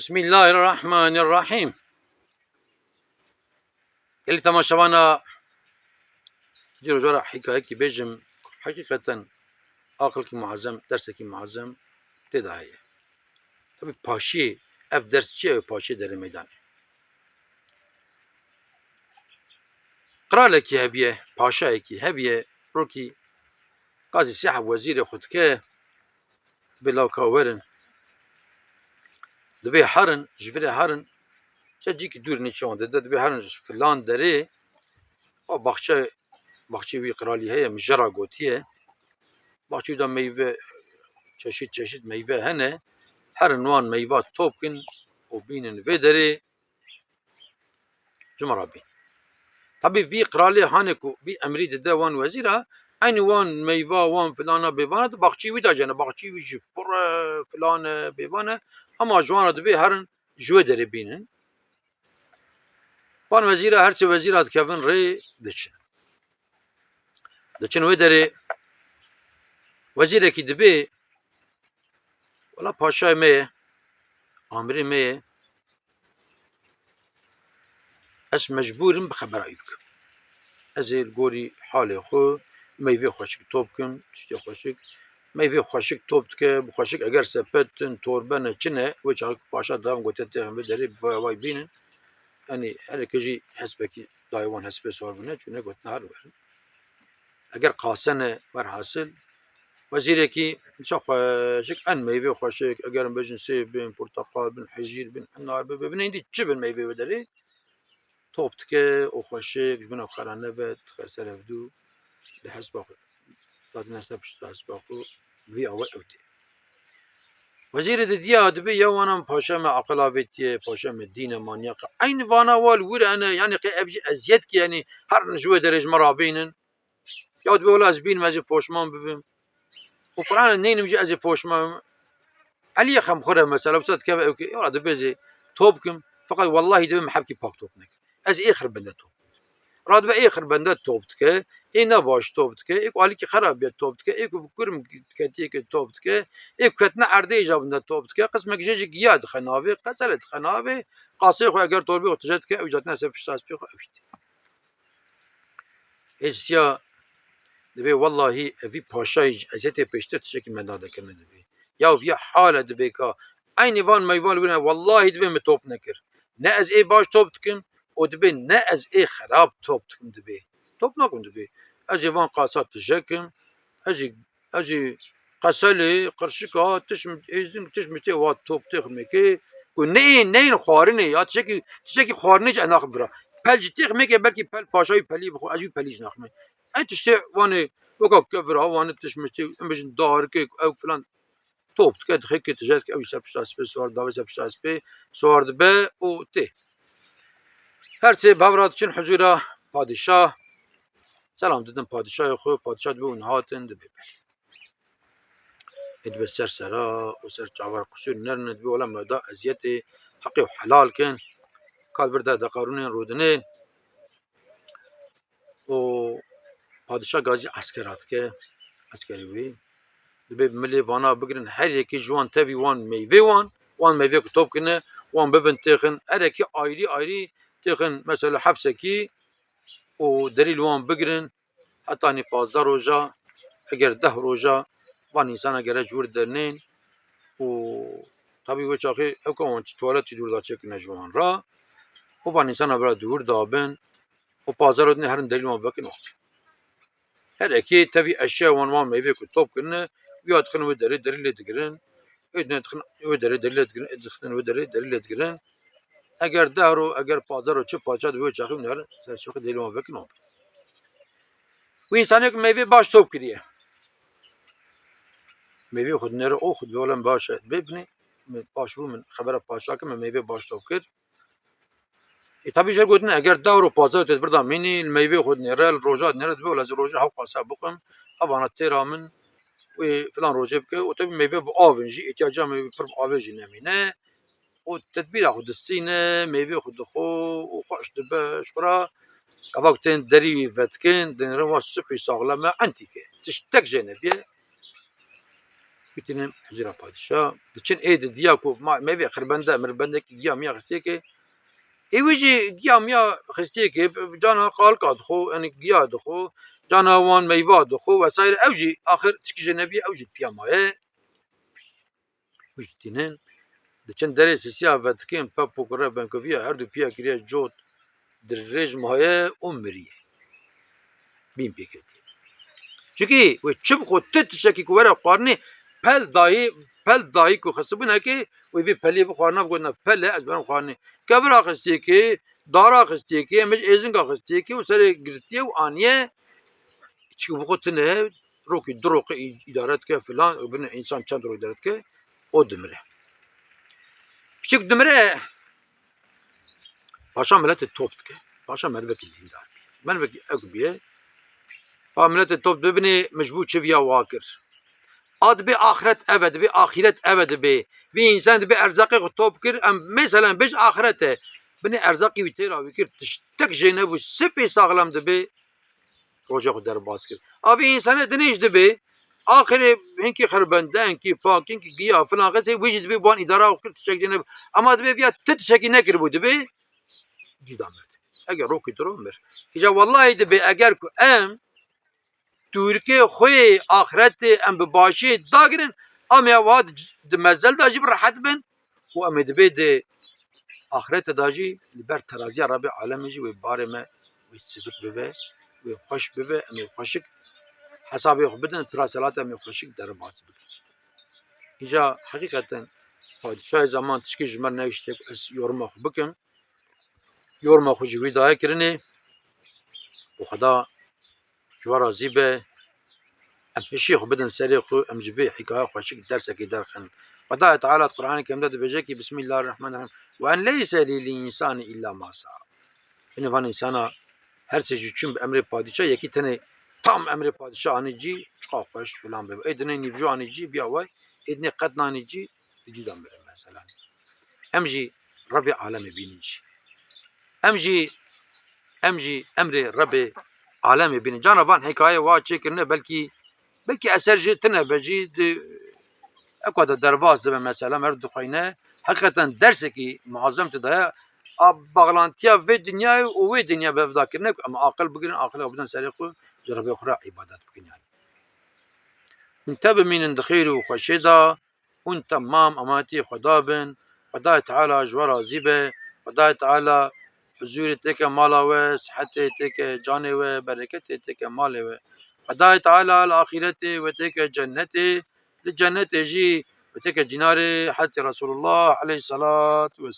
Bismillahirrahmanirrahim. Gelin tamaşavana ciro hikaye ki bejim hakikaten akıl ki muazzam, derse ki muazzam tedahi. Tabi paşi ev dersçi ev paşi deri meydan. Krale ki hebiye, paşa ki hebiye, roki gazi siyah veziri xudke bila kaverin. Dibe harın, jvire harın. Çacık ki dur niçon dedi. Dibe harın filan deri. O bahçe bir krali heye mijara gotiye. Bahçede meyve çeşit meyve hene. Her nwan meyve topkin o binin vederi cumarabi. Tabi vi krali haneku vi emri de wan vezira aynı wan meyve wan filana bevana da bahçeyi vida cana bahçeyi vi pur filana bevana ama jwana de herin jwe deri binin. Wan vezira her se vezira kevin re diçin. Diçin vederi vezire ki dibe valla paşa me amiri me es mecburim bi xeberayı bikim. Ez ê gorî halê xwe meyvê xweşik top bikim, tiştê xweşik, meyvê xweşik top dike, bi xweşik eger sepetin, torbene çi ne, wê çaxê ku paşa daywan gotiye têxin vê derê vay bînin, yanî hereke jî hespekî dayê wan hespê swar bûne, çûne gotin har werin. Eger qase ne berhasil, wezîrekî çi xweşik, en meyvê xweşik, eger em bêjin sêv bin, porteqal bin, hejîr bin, hinar bin, bin hîndî çi bin meyvê wê derê, top dike, û xweşik, ji bin ew xera nebe, dixe ser evdû, li hesba xwe dadine ser pişta hesba xwe vî awe ew tê. Wezîrê didiya dibe ya wanan paşa me aqila vêtiye, paşa me dîn e manyak e. Aynı vana wal wir hene yani qê ev jî eziyet ki yani herin ji wê derê ji me rabînin. Ya dibe wala ez bînim ez ê poşman bibim. û Qur'anê neynim jî ez ê poşman bibim. Eliyê xemxure mesela wisa dikeve ew ki ya dibe ez ê top bikim feqet wallahî dibe me hevkî pak top nekim. Ez êxir bende top. Radbe êxir bende top dike, ê ne baş top dike, ê ku alîkî xerabiye top dike, ê ku bi kurim ketiyekê top dike, ê ku ketine erdê îja binde top dike, qismek jê jî giya dixe navê, qeselê dixe navê, qasê xwe eger torbê xwe tije dike, ew catine ser pişta hespê xwe ew jî tê. Hêsiya dibe wallahî evî paşayî ji eziyetê pêştir tiştekî me nadekirine dibe. Ya viya hale dibe ka aynî van meyvan wîne wallahî dibe me top nekir. Ne ez ê baş top dikim, o dibe ne ez ê xerab top dikim dibe. Top nakim dibe. Ez ê van qasa tijekim, ez ê qeselê, qirşika, êzing tişmiştê wa top têximekê ku neyên xwarinê ya tiştekî xwarinê ji enaxim vira. Pel ji têximekê belkî pel paşayî pelî bixwe ez jî pelî ji naxime. Em tiştê wanê weka kevira wanê tişmiştê em bêjin darikê ew filan top dike dixeke tije dike ew jî ser pişta hespê swar davê ser pişta hespê swar dibe û tê. Her sê bevra diçin huzûra padişah. Selam dedim padişahê xwe, padişah dibe hûn hatin dibe. Dibe ser sera û ser çavar qusûr nerine dibe wela me da eziyetê heqê helal kin. Kal vir de deqarûnên rodinên û padişah gazî eskera dike, eskerê wî dibe milê vana bigirin her yekê ji wan tevî wan meyvê wan meyvê ku top kirine wan bibin têxin erekî ayrî têxin mesela hefsekî û derî li wan bigirin heta nî 15 roja eger 10 roja van însana gere ji wir dernên û tabî wê çaxê ew ka wan tuwalet jî dûr da çekine ji wan ra û van însana bira dûr dabin û 15 rojê herin derî li wan vekin wan. Herekê tevî eşya wan meyvê ku top kirine ya dixin wê derê derî lê digirin, ê dixin wê derê derî lê digirin, ê dixin wê derê derî lê digirin. Eger 10 ro eger 15 ro çi paça dibe wê çaxê hûn herin ser şoxê derî li wan vekin wan. Wî însaniyek meyvê baş top kiriye. Meyvê xwe dinêre o xwe dibe wela min baş e dibe binê baş bû min xebera paşa kir min meyvê baş top kir. Tabî jê gotin eger 10 ro 15 ro tê vir da mînî li meyvê xwe dinêre li roja dinêre dibe wela ez ê roja hew qasa bixwim hevana têra min wê filan rojê bike û tevî meyvê bi avên jî ihtiyaca meyvê pir bi avê jî nemîne û tedbîra xwe distîne meyvê xwe dixwe û xweş dibe ji xwe re kevak tên derî vedikin dinêrin wa spî saxlem e entîke tiştek jê nebiye. Gittiğinin huzura padişah. Için eydi diya ku mevi kırbende mirbendeki diya miya hıstiye ki evici diya miya hıstiye ki cana kalka dıxu yani diya dıxu cana wan meyva dıxu vesaire evci ahir tişki nebi evci piyamaye. Gittiğinin için deresi siyah ve tıkayım papu kura benkoviye her du piya kiriye jot dirrej maye umriye. Bin peketi. Çünkü ve çift kutet tişki kuvara qarni pel dahi ku xasbına ki ve bir peli bu qarna bu pelle az ben qarni kabra xasti ki dara xasti ki mec ezin ka xasti ki o sere girtiye o aniye çünkü bu kutne roki droki idaret ke filan öbür insan çand ro idaret ke o demire. Küçük demire paşa milleti top ke paşa merveki dindar. Merveki ekbiye milleti top dibini mecbur çeviya vakir. Ad bir ahiret evet bir ahiret evet bir insan bir erzakı top kir mesela beş ahirete beni erzakı bitera fikir tek jene bu sepi sağlamdı bir roca derbas kir. Abi insana deneydi bir ahire hinki kharbende hinki pak hinki giya falan kese vecid bir ban idara okul tçek jene ama bir ya tçeki ne kir bu bir cidamet. Eğer roki durumdur. İca vallahi de bir eğer ku Türkiye خوی آخرت ام بباشی داگرن اما واد دمزل داجی راحت بن و ام دبید آخرت داجی بر ترازی رب عالم جی و بار ما و سبت بوه و خوش بوه ام خوشک حسابی خو بدن پراسلات ام خوشک در باز بدن اینجا حقیقتا پادشاه زمان تشکی جمر نوشته اس yorum خو بکن yorum خو جوی دای کرنه و خدا جوارا زیبه الشيخ بدن سريخ ام جبي حكايه خوشك درسك درخن ودا تعالى القران الكريم ده بيجي بسم الله الرحمن الرحيم وان ليس للانسان الا ما سعى ان van insana her şey için emri padişah yeki tane tam emri padişah anici çıkmış falan böyle edine nivju anici bir avay edine qadna anici didan böyle mesela emji Rabbi alemi bininci emji emri Rabbi alemi bininci canavan hikaye va çekirne belki eserci tine becid ekvada derbaz ve mesela merdukayne hakikaten derse ki muazzam tedaya bağlantıya ve dünyayı o ve dünya bevdakirne ama akıl bugün akıl abdan seriku cerbe khura ibadet bugün yani. Tabi minin dkhiri ve khoşida un tamam amati khudabın Khudai Teala jwara zibe Khudai Teala huzuri teke mala ve sıhhati teke canı ve bereketi teke mali ve Khudai Teala al-ahireti ve teke cenneti li cenneti ji ve teke cinari hatta Resulullah aleyhissalatu vesselam